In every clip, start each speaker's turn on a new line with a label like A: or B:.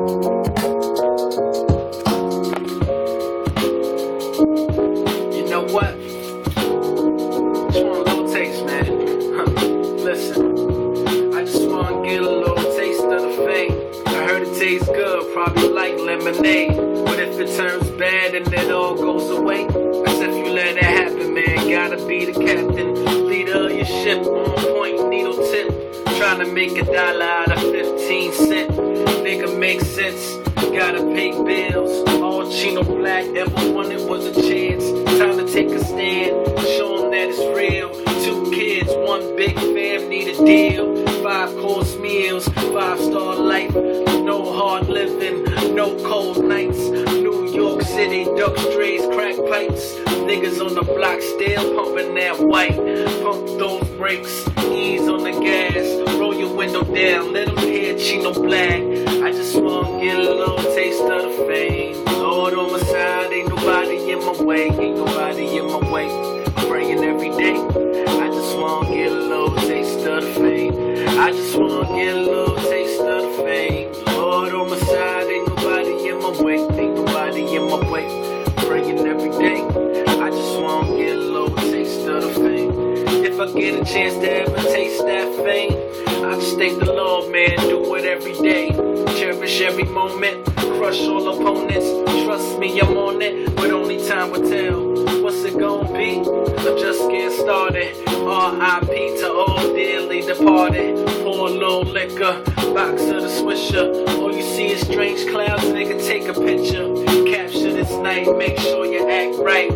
A: You know what? Just want a little taste, man. Listen, I just want to get a little taste of the fame. I heard it tastes good, probably like lemonade. But if it turns bad and it all goes away, that's if you let it happen, man. Gotta be the captain, leader of your ship, on point, needle tip. Trying to make $1 out of 15 cents. Nigga, make sense. Gotta pay bills. All Chino Black ever wanted was a chance. Time to take a stand. Show them that it's real. 2 kids, 1 big fam, need a deal. 5-course meals, 5-star life. No hard living, no cold nights. New York City, duck strays, crack pipes. Niggas on the block still pumping that white. Pump those brakes, ease on the gas. Roll your window down, let them hear Chino Black. I just wanna get a little taste of the fame. Lord on my side, ain't nobody in my way. Ain't nobody in my way. Praying every day. I just wanna get a little taste of the fame. I just wanna get a little taste of the fame. Lord on my side, ain't nobody in my way. Ain't nobody in my way. Praying every day. I just wanna get a little taste of the fame. If I get a chance to ever taste that fame, I just thank the Lord, man. Do it every day. Cherish every moment. Crush all opponents. Trust me, I'm on it. But only time will tell. What's it gonna be? I'm just getting started. R.I.P. to all dearly departed. Pour a little liquor, box of the Swisher. All you see is strange clouds, nigga, take a picture. Capture this night, make sure you act right.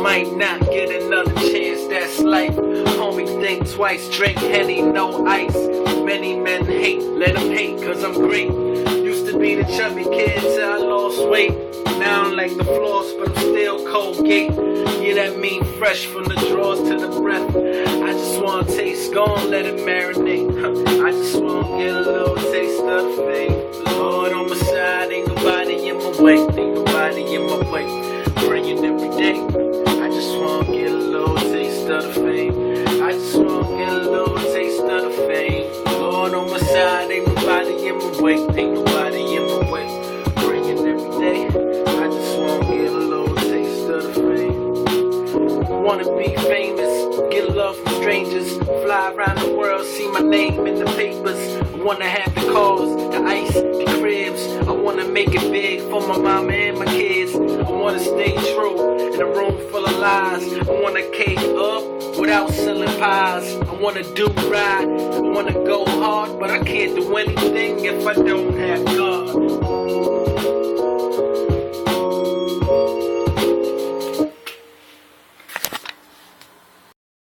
A: Might not get another chance, that's life. Homie, think twice, drink Henny, no ice. Many men hate, let them hate, cause I'm great. Used to be the chubby kid till I lost weight. Now I'm like the floss, but I'm still Colgate. Yeah, that mean fresh from the drawers to the breath. I just wanna taste, gon' let it marinate. I just wanna get a little taste of the fame. Lord on my side, ain't nobody in my way. Ain't nobody in my way. Praying every day. I just wanna get a little taste of the fame. I just wanna get a little taste of the fame. Lord on my side, ain't nobody in my way. Ain't nobody in my way. Praying every day. I just wanna get a little taste of the fame. Wanna be famous, get love from strangers. Fly around the world, see my name in the papers. I wanna have the cars, the ice, the cribs. I wanna make it big for my mama and my kids. I wanna stay true in a room full of lies. I wanna cake up without selling pies. I wanna do right, I wanna go hard, but I can't do anything if I don't